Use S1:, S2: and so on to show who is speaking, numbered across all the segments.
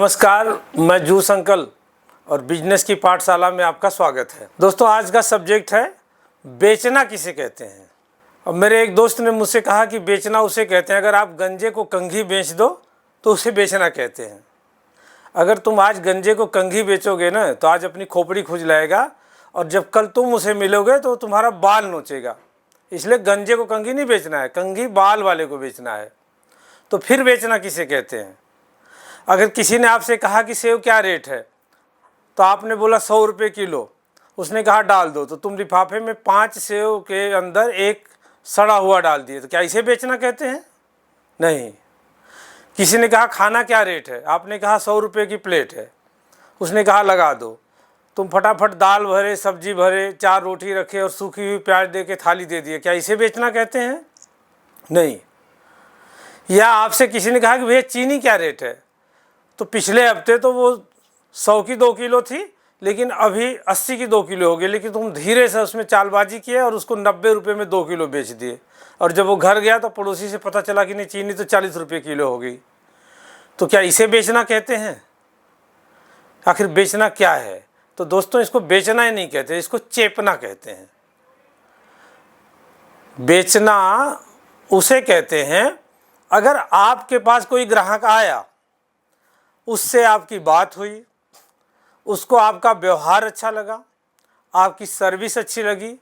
S1: नमस्कार, मैं juice uncle और बिजनेस की पाठशाला में आपका स्वागत है। दोस्तों, आज का सब्जेक्ट है बेचना किसे कहते हैं। अब मेरे एक दोस्त ने मुझसे कहा कि बेचना उसे कहते हैं अगर आप गंजे को कंघी बेच दो तो उसे बेचना कहते हैं। अगर तुम आज गंजे को कंघी बेचोगे ना तो आज अपनी खोपड़ी खुजलाएगा और जब कल तुम उसे मिलोगे तो तुम्हारा बाल नोचेगा। इसलिए गंजे को कंघी नहीं बेचना है, कंघी बाल वाले को बेचना है। तो फिर बेचना किसे कहते हैं। अगर किसी ने आपसे कहा कि सेव क्या रेट है तो आपने बोला 100 रुपये किलो, उसने कहा डाल दो, तो तुम लिफाफे में 5 सेव के अंदर एक सड़ा हुआ डाल दिए, तो क्या इसे बेचना कहते हैं? नहीं। किसी ने कहा खाना क्या रेट है, आपने कहा 100 रुपये की प्लेट है, उसने कहा लगा दो, तुम फटाफट दाल भरे, सब्जी भरे, 4 रोटी रखे और सूखी हुई प्याज दे के थाली दे दिए, क्या इसे बेचना कहते हैं? नहीं। या आपसे किसी ने कहा कि भैया चीनी क्या रेट है, तो पिछले हफ्ते तो वो 100 की 2 किलो थी लेकिन अभी 80 की 2 किलो हो गई, लेकिन तुम धीरे से उसमें चालबाजी किए और उसको 90 रुपये में 2 किलो बेच दिए। और जब वो घर गया तो पड़ोसी से पता चला कि नहीं, चीनी तो 40 रुपये किलो हो गई। तो क्या इसे बेचना कहते हैं? आखिर बेचना क्या है? तो दोस्तों, इसको बेचना ही नहीं कहते, इसको चेपना कहते हैं। बेचना उसे कहते हैं अगर आपके पास कोई ग्राहक आया, उससे आपकी बात हुई, उसको आपका व्यवहार अच्छा लगा, आपकी सर्विस अच्छी लगी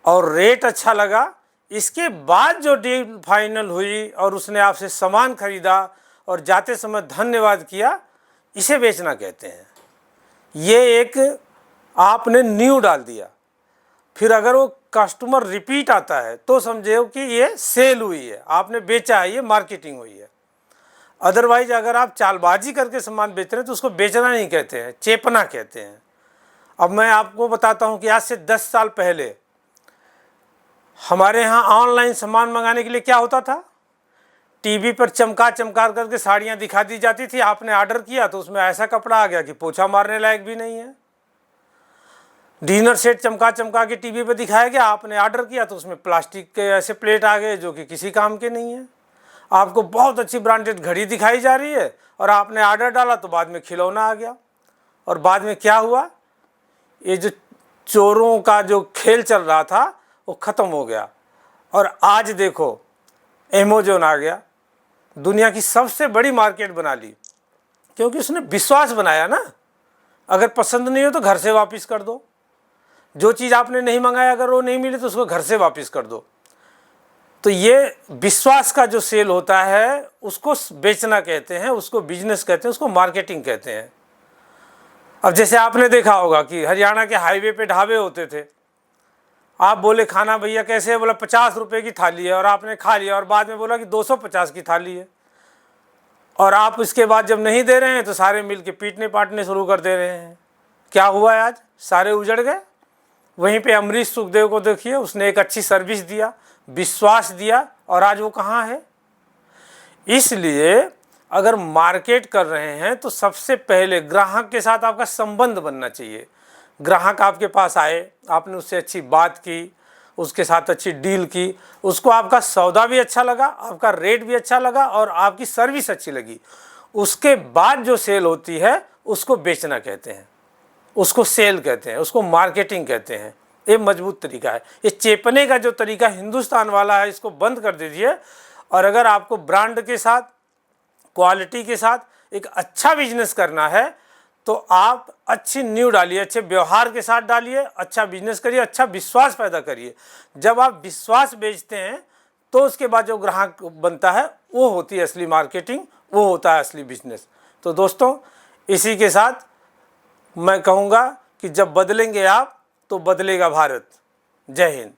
S1: और रेट अच्छा लगा, इसके बाद जो डील फाइनल हुई और उसने आपसे सामान खरीदा और जाते समय धन्यवाद किया, इसे बेचना कहते हैं। ये एक आपने न्यू डाल दिया। फिर अगर वो कस्टमर रिपीट आता है तो समझो कि ये सेल हुई है, आपने बेचा है, ये मार्केटिंग हुई है। अदरवाइज अगर आप चालबाजी करके सामान बेच रहे हैं तो उसको बेचना नहीं कहते हैं, चेपना कहते हैं। अब मैं आपको बताता हूं कि आज से 10 साल पहले हमारे यहाँ ऑनलाइन सामान मंगाने के लिए क्या होता था, टीवी पर चमका करके साड़ियाँ दिखा दी जाती थी। आपने ऑर्डर किया तो उसमें ऐसा कपड़ा आ गया कि पोछा मारने लायक भी नहीं है। डिनर सेट चमका के टीवी पर दिखाया गया, आपने ऑर्डर किया तो उसमें प्लास्टिक के ऐसे प्लेट आ गए जो कि किसी काम के नहीं है। आपको बहुत अच्छी ब्रांडेड घड़ी दिखाई जा रही है और आपने ऑर्डर डाला तो बाद में खिलौना आ गया। और बाद में क्या हुआ, ये जो चोरों का जो खेल चल रहा था वो ख़त्म हो गया। और आज देखो अमेज़न आ गया, दुनिया की सबसे बड़ी मार्केट बना ली, क्योंकि उसने विश्वास बनाया ना। अगर पसंद नहीं हो तो घर से वापस कर दो, जो चीज़ आपने नहीं मंगाया अगर वो नहीं मिली तो उसको घर से वापस कर दो। तो ये विश्वास का जो सेल होता है उसको बेचना कहते हैं, उसको बिजनेस कहते हैं, उसको मार्केटिंग कहते हैं। अब जैसे आपने देखा होगा कि हरियाणा के हाईवे पे ढाबे होते थे, आप बोले खाना भैया कैसे है, बोला 50 रुपये की थाली है, और आपने खा लिया और बाद में बोला कि 250 की थाली है। और आप इसके बाद जब नहीं दे रहे हैं तो सारे मिल के पीटने पाटने शुरू कर दे रहे हैं। क्या हुआ है, आज सारे उजड़ गए। वहीं पे अमरीश सुखदेव को देखिए, उसने एक अच्छी सर्विस दिया, विश्वास दिया, और आज वो कहाँ है। इसलिए अगर मार्केट कर रहे हैं तो सबसे पहले ग्राहक के साथ आपका संबंध बनना चाहिए। ग्राहक आपके पास आए, आपने उससे अच्छी बात की, उसके साथ अच्छी डील की, उसको आपका सौदा भी अच्छा लगा, आपका रेट भी अच्छा लगा और आपकी सर्विस अच्छी लगी, उसके बाद जो सेल होती है उसको बेचना कहते हैं, उसको सेल कहते हैं, उसको मार्केटिंग कहते हैं। ये मजबूत तरीका है। ये चेपने का जो तरीका हिंदुस्तान वाला है इसको बंद कर दीजिए। और अगर आपको ब्रांड के साथ, क्वालिटी के साथ एक अच्छा बिजनेस करना है तो आप अच्छी न्यू डालिए, अच्छे व्यवहार के साथ डालिए, अच्छा बिजनेस करिए, अच्छा विश्वास पैदा करिए। जब आप विश्वास बेचते हैं तो उसके बाद जो ग्राहक बनता है वो होती है असली मार्केटिंग, वो होता है असली बिजनेस। तो दोस्तों, इसी के साथ मैं कहूँगा कि जब बदलेंगे आप तो बदलेगा भारत। जय हिंद।